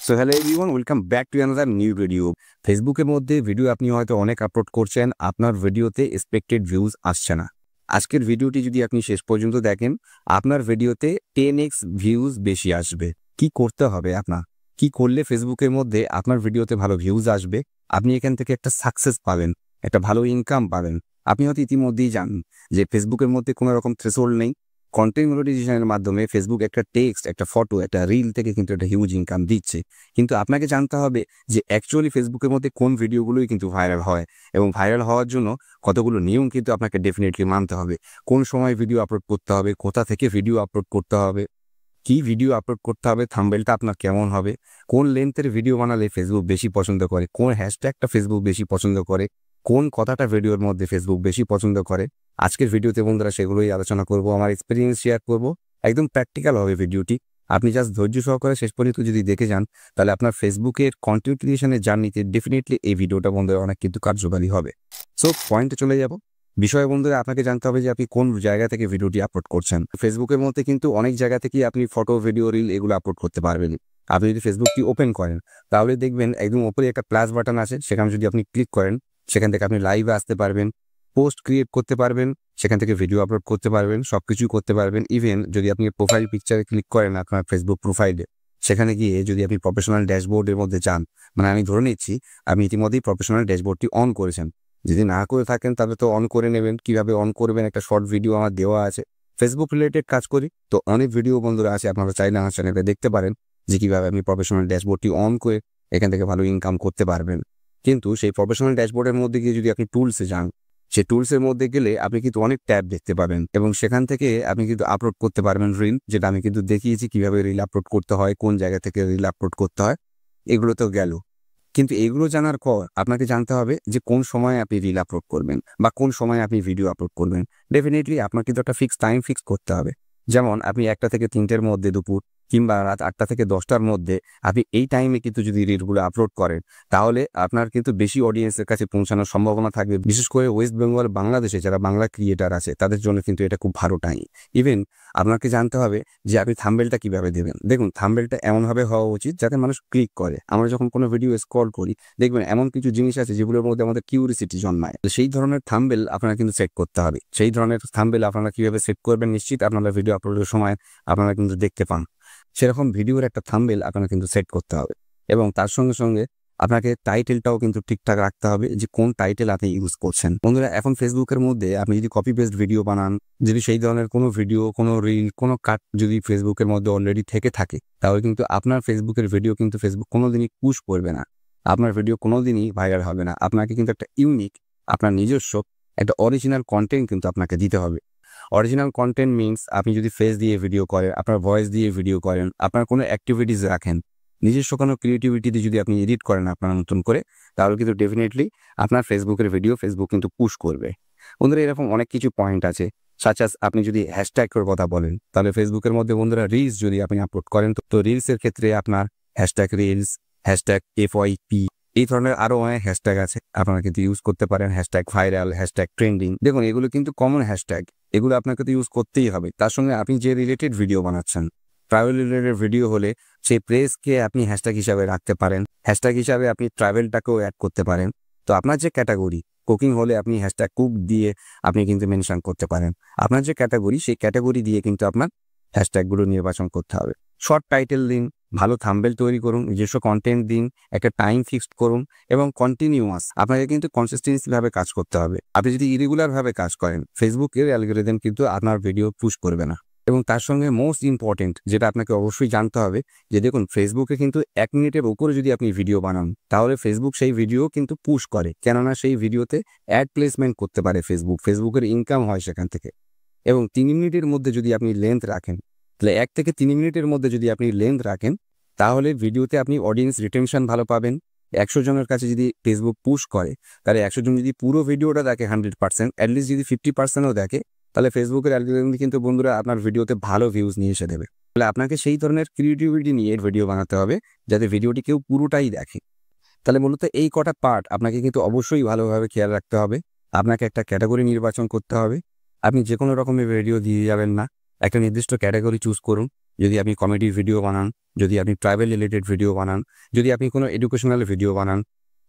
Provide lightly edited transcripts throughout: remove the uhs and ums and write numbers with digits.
So hello everyone, welcome back to another new video. ফেসবুকের মধ্যে video আপনি হয়তো অনেক আপলোড করছেন, আপনার ভিডিওতে এক্সপেক্টেড ভিউজ আসছে না। আজকের ভিডিওটি যদি আপনি শেষ পর্যন্ত দেখেন, আপনার ভিডিওতে 10x ভিউজ বেশি আসবে। কি করতে হবে আপনার? কি করলে ফেসবুকের মধ্যে আপনার ভিডিওতে ভালো ভিউজ আসবে, আপনি এখান থেকে একটা সাকসেস পাবেন, একটা ভালো ইনকাম পাবেন। আপনি হয়তো ইতিমধ্যেই জানেন যে ফেসবুকের মধ্যে কোনো রকম থ্রেশহোল্ড নেই। কন্টেন্ট মনিটাইজেশনের মাধ্যমে ফেসবুক একটা টেক্সট, একটা ফটো, একটা রিল থেকে কিন্তু একটা হিউজ ইনকাম দিচ্ছে। কিন্তু আপনাকে জানতে হবে যে অ্যাকচুয়ালি ফেসবুকের মধ্যে কোন ভিডিওগুলোই কিন্তু ভাইরাল হয়, এবং ভাইরাল হওয়ার জন্য কতগুলো নিয়ম কিন্তু আপনাকে ডেফিনেটলি মানতে হবে। কোন সময় ভিডিও আপলোড করতে হবে, কোথা থেকে ভিডিও আপলোড করতে হবে, কি ভিডিও আপলোড করতে হবে, থাম্বনেলটা আপনার কেমন হবে, কোন লেন্থের ভিডিও বানালে ফেসবুক বেশি পছন্দ করে, কোন হ্যাশট্যাগটা ফেসবুক বেশি পছন্দ করে, কোন কথাটা ভিডিওর মধ্যে ফেসবুক বেশি পছন্দ করে। আজকের ভিডিওতে বন্ধুরা সেগুলোই আলোচনা করব, আমার এক্সপিরিয়েন্স শেয়ার করব। একদম প্র্যাকটিক্যাল হবে ভিডিওটি। আপনি জাস্ট ধৈর্য সহকারে শেষ পর্যন্ত যদি দেখে যান, তাহলে আপনার ফেসবুকের কন্টেন্ট ক্রিয়েশনের জার্নিতে ডেফিনেটলি এই ভিডিওটা বন্ধুরা অনেক কিন্তু কার্যকারী হবে। সো পয়েন্টে চলে যাব। বিষয় বন্ধুরা, আপনাকে জানতে হবে যে আপনি কোন জায়গা থেকে ভিডিওটি আপলোড করছেন। ফেসবুকের মধ্যে কিন্তু অনেক জায়গা থেকেই আপনি ফটো, ভিডিও, রিল এগুলো আপলোড করতে পারবেন। আপনি যদি ফেসবুকটি ওপেন করেন, তাহলে দেখবেন একদম উপরে একটা প্লাস বাটন আছে, সেখানে যদি আপনি ক্লিক করেন, সেখান থেকে আপনি লাইভে আসতে পারবেন, পোস্ট ক্রিয়েট করতে পারবেন, সেখান থেকে ভিডিও আপলোড করতে পারবেন, সবকিছু করতে পারবেন। ইভেন যদি আপনি প্রোফাইল পিকচারে ক্লিক করেন আপনার ফেসবুক প্রোফাইলে, সেখানে গিয়ে যদি আপনি প্রফেশনাল ড্যাশবোর্ডের মধ্যে যান, মানে আমি ধরে নিচ্ছি আপনি ইতিমধ্যেই প্রফেশনাল ড্যাশবোর্ডটি অন করেছেন। যদি না করে থাকেন তাহলে তো অন করে নেবেন। কিভাবে অন করবেন একটা শর্ট ভিডিও আমার দেওয়া আছে। ফেসবুক রিলেটেড কাজ করি তো অনেক ভিডিও বন্ধুরা আছে, আপনারা চাইলে আমার চ্যানেলে দেখতে পারেন যে কিভাবে আপনি প্রফেশনাল ড্যাশবোর্ডটি অন করে এখান থেকে ভালো ইনকাম করতে পারবেন। কিন্তু সেই প্রফেশনাল ড্যাশবোর্ডের মধ্যে গিয়ে যদি আপনি টুলসে যান, সেই টুলসের মধ্যে গেলে আপনি কিন্তু অনেক ট্যাব দেখতে পাবেন, এবং সেখান থেকে আপনি কিন্তু আপলোড করতে পারবেন রিল, যেটা আমি কিন্তু দেখিয়েছি কিভাবে রিল আপলোড করতে হয়, কোন জায়গা থেকে রিল আপলোড করতে হয়। এগুলো তো গেল। কিন্তু এগুলো জানার পর আপনাকে জানতে হবে যে কোন সময় আপনি রিল আপলোড করবেন বা কোন সময় আপনি ভিডিও আপলোড করবেন। ডেফিনেটলি আপনার কিন্তু একটা ফিক্স টাইম ফিক্স করতে হবে। যেমন আপনি 1টা থেকে 3টের মধ্যে দুপুর, কিংবা রাত 8টা থেকে 10টার মধ্যে আপনি এই টাইমে কিন্তু যদি রিলগুলো আপলোড করেন, তাহলে আপনার কিন্তু বেশি অডিয়েন্সের কাছে পৌঁছানোর সম্ভাবনা থাকবে। বিশেষ করে ওয়েস্ট বেঙ্গল, বাংলাদেশে যারা বাংলা ক্রিয়েটার আছে তাদের জন্য কিন্তু এটা খুব ভালো টাইম। ইভেন আপনাকে জানতে হবে যে আপনি থাম্বনেলটা কিভাবে দেবেন। দেখুন, থাম্বনেলটা এমনভাবে হওয়া উচিত যাতে মানুষ ক্লিক করে। আমরা যখন কোনো ভিডিও স্ক্রল করি, দেখবেন এমন কিছু জিনিস আছে যেগুলোর মধ্যে আমাদের কিউরিসিটি জন্মায়। তো সেই ধরনের থাম্বনেল আপনারা কিন্তু সেট করতে হবে। সেই ধরনের থাম্বনেল আপনারা কিভাবে সেট করবেন, নিশ্চিত আপনারা ভিডিও আপলোডের সময় আপনারা কিন্তু দেখতে পান। সেরকম ভিডিওর একটা থাম্বনেল আপনারা কিন্তু সেট করতে হবে, এবং তার সঙ্গে সঙ্গে আপনাকে টাইটেলটাও কিন্তু ঠিকঠাক রাখতে হবে যে কোন টাইটেল আপনি ইউজ করছেন। বন্ধুরা, এখন ফেসবুকের মধ্যে আপনি যদি কপি পেস্ট ভিডিও বানান, যদি সেই ধরনের কোনো ভিডিও, কোনো রিল, কোনো কাট যদি ফেসবুকের মধ্যে অলরেডি থেকে থাকে, তাহলে কিন্তু আপনার ফেসবুকের ভিডিও কিন্তু ফেসবুক কোনোদিনই পুশ করবে না। আপনার ভিডিও কোনোদিনই ভাইরাল হবে না। আপনাকে কিন্তু একটা ইউনিক, আপনার নিজস্ব একটা অরিজিনাল কন্টেন্ট কিন্তু আপনাকে দিতে হবে। অরিজিনাল কন্টেন্ট মিনস আপনি যদি ফেস দিয়ে ভিডিও করেন, আপনার ভয়েস দিয়ে ভিডিও করেন, আপনার কোনো অ্যাক্টিভিটিস রাখেন, নিজস্ব কোনো ক্রিয়েটিভিটিতে যদি আপনি এডিট করেন আপনার নতুন করে, তাহলে কিন্তু ডেফিনেটলি আপনার ফেসবুকের ভিডিও ফেসবুক কিন্তু পুশ করবে। বন্ধুরা, এরকম অনেক কিছু পয়েন্ট আছে। সাচ আপনি যদি হ্যাশট্যাগের কথা বলেন, তাহলে ফেসবুকের মধ্যে বন্ধুরা রিলস যদি আপনি আপলোড করেন, তো রিলসের ক্ষেত্রে আপনার হ্যাশট্যাগ রিলস, হ্যাশট্যাগ FYP, এই ধরনের আরো অনেক হ্যাশট্যাগ আছে, আপনারা কিন্তু ইউজ করতে পারেন। হ্যাশট্যাগ ভাইরাল, হ্যাশট্যাগ ট্রেন্ডিং, দেখুন এগুলো কিন্তু কমন হ্যাশট্যাগ। এগুলো আপনাকে তো ইউজ করতেই হবে। তার সঙ্গে আপনি যে রিলেটেড ভিডিও বানাচ্ছেন, ট্রাভেল রিলেটেড ভিডিও হলে সেই প্লেসকে আপনি হ্যাশট্যাগ হিসাবে রাখতে পারেন। হ্যাশট্যাগ হিসাবে আপনি ট্রাভেলটাকেও অ্যাড করতে পারেন। তো আপনার যে ক্যাটাগরি, কুকিং হলে আপনি হ্যাশট্যাগ কুক দিয়ে আপনি কিন্তু মেনশন করতে পারেন। আপনার যে ক্যাটাগরি, সেই ক্যাটাগরি দিয়ে কিন্তু আপনার হ্যাশট্যাগুলো নির্বাচন করতে হবে। শর্ট টাইটেল দিন, ভালো থাম্বনেল তৈরি করুন, নিজস্ব কন্টেন্ট দিন, একটা টাইম ফিক্সড করুন, এবং কন্টিনিউয়াস আপনাকে কিন্তু কনসিস্টেন্সি ভাবে কাজ করতে হবে। আপনি যদি ইরেগুলার ভাবে কাজ করেন, ফেসবুকের অ্যালগরিদম কিন্তু আপনার ভিডিও পুশ করবে না। এবং তার সঙ্গে মোস্ট ইম্পর্টেন্ট যেটা আপনাকে অবশ্যই জানতে হবে, যে দেখুন ফেসবুকে কিন্তু 1 মিনিটের উপরে যদি আপনি ভিডিও বানান, তাহলে ফেসবুক সেই ভিডিও কিন্তু পুশ করে, কেননা সেই ভিডিওতে অ্যাড প্লেসমেন্ট করতে পারে ফেসবুকের ইনকাম হয় সেখান থেকে। এবং 3 মিনিটের মধ্যে যদি আপনি লেন্থ রাখেন, তাহলে 1 থেকে 3 মিনিটের মধ্যে যদি আপনি লেন্থ রাখেন, তাহলে ভিডিওতে আপনি অডিয়েন্স রিটেনশন ভালো পাবেন। 100 জনের কাছে যদি ফেসবুক পুশ করে, তাহলে 100 জন যদি পুরো ভিডিওটা দেখে 100%, অ্যাটলিস্ট যদি 50%ও দেখে, তাহলে ফেসবুকের অ্যালগরিদম কিন্তু বন্ধুরা আপনার ভিডিওতে ভালো ভিউজ নিয়ে এসে দেবে। তাহলে আপনাকে সেই ধরনের ক্রিয়েটিভিটি নিয়ে ভিডিও বানাতে হবে যাতে ভিডিওটি কেউ পুরোটাই দেখে। তাহলে মূলত এই কটা পার্ট আপনাকে কিন্তু অবশ্যই ভালোভাবে খেয়াল রাখতে হবে। আপনাকে একটা ক্যাটাগরি নির্বাচন করতে হবে। আপনি যে কোনো রকমের ভিডিও দিয়ে যাবেন না, একটা নির্দিষ্ট ক্যাটাগরি চুজ করুন। যদি আপনি কমেডির ভিডিও বানান, যদি আপনি ট্রাভেল রিলেটেড ভিডিও বানান, যদি আপনি কোনো এডুকেশনাল ভিডিও বানান,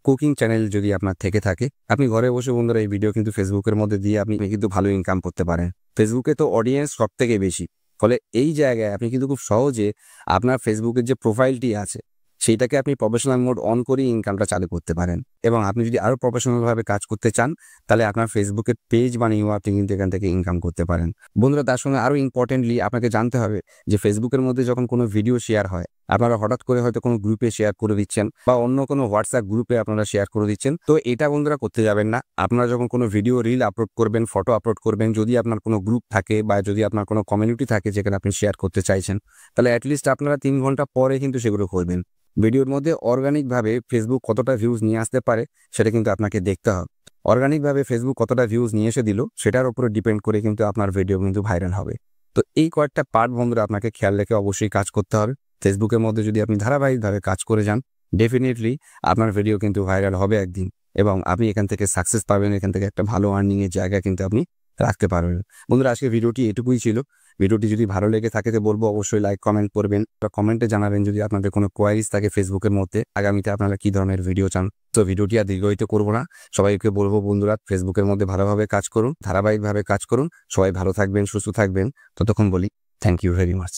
কুকিং চ্যানেল যদি আপনার থেকে থাকে, আপনি ঘরে বসে বন্ধুরা এই ভিডিও কিন্তু ফেসবুকের মধ্যে দিয়ে আপনি কিন্তু ভালো ইনকাম করতে পারেন। ফেসবুকে তো অডিয়েন্স সব থেকে বেশি, ফলে এই জায়গায় আপনি কিন্তু খুব সহজে আপনার ফেসবুকের যে প্রোফাইলটি আছে সেইটাকে আপনি প্রফেশনাল মোড অন করেই ইনকামটা চালু করতে পারেন। এবং আপনি যদি আরও প্রফেশনালভাবে কাজ করতে চান তাহলে আপনার ফেসবুকের পেজ বানিয়েও আপনি কিন্তু এখান থেকে ইনকাম করতে পারেন। বন্ধুরা, তার সঙ্গে আরও ইম্পর্টেন্টলি আপনাকে জানতে হবে যে ফেসবুকের মধ্যে যখন কোনো ভিডিও শেয়ার হয়, আপনারা হঠাৎ করে হয়তো কোনো গ্রুপে শেয়ার করে দিচ্ছেন বা অন্য কোনো হোয়াটসঅ্যাপ গ্রুপে আপনারা শেয়ার করে দিচ্ছেন, তো এটা বন্ধুরা করতে যাবেন না। আপনারা যখন কোনো ভিডিও রিল আপলোড করবেন, ফটো আপলোড করবেন, যদি আপনার কোনো গ্রুপ থাকে বা যদি আপনার কোনো কমিউনিটি থাকে যেখানে আপনি শেয়ার করতে চাইছেন, তাহলে অ্যাটলিস্ট আপনারা 3 ঘন্টা পরে কিন্তু সেগুলো করবেন। ভিডিওর মধ্যে অর্গানিকভাবে ফেসবুক কতটা ভিউজ নিয়ে আসতে পারে সেটা কিন্তু আপনাকে দেখতে হবে। অর্গানিকভাবে ফেসবুক কতটা ভিউজ নিয়ে এসে দিল সেটার উপরে ডিপেন্ড করে কিন্তু আপনার ভিডিও কিন্তু ভাইরাল হবে। তো এই কয়েকটা পার্ট বন্ধুরা আপনাকে খেয়াল রেখে অবশ্যই কাজ করতে হবে। ফেসবুকের মধ্যে যদি আপনি ধারাবাহিকভাবে কাজ করে যান, ডেফিনেটলি আপনার ভিডিও কিন্তু ভাইরাল হবে একদিন এবং আপনি এখান থেকে সাকসেস পাবেন, এখান থেকে একটা ভালো আর্নিংয়ের জায়গা কিন্তু আপনি রাখতে পারবেন। বন্ধুরা, আজকে ভিডিওটি এটুকুই ছিল। ভিডিওটি যদি ভালো লেগে থাকে তো বলবো অবশ্যই লাইক কমেন্ট করবেন বা কমেন্টে জানাবেন যদি আপনাদের কোনো কোয়ারিজ থাকে ফেসবুকের মধ্যে আগামীতে আপনারা কি ধরনের ভিডিও চান। তো ভিডিওটি আর দীর্ঘায়িত করবো না, সবাইকে বলবো বন্ধুরা ফেসবুকের মধ্যে ভালোভাবে কাজ করুন, ধারাবাহিকভাবে কাজ করুন। সবাই ভালো থাকবেন, সুস্থ থাকবেন। ততক্ষণ বলি থ্যাংক ইউ ভেরি মাচ।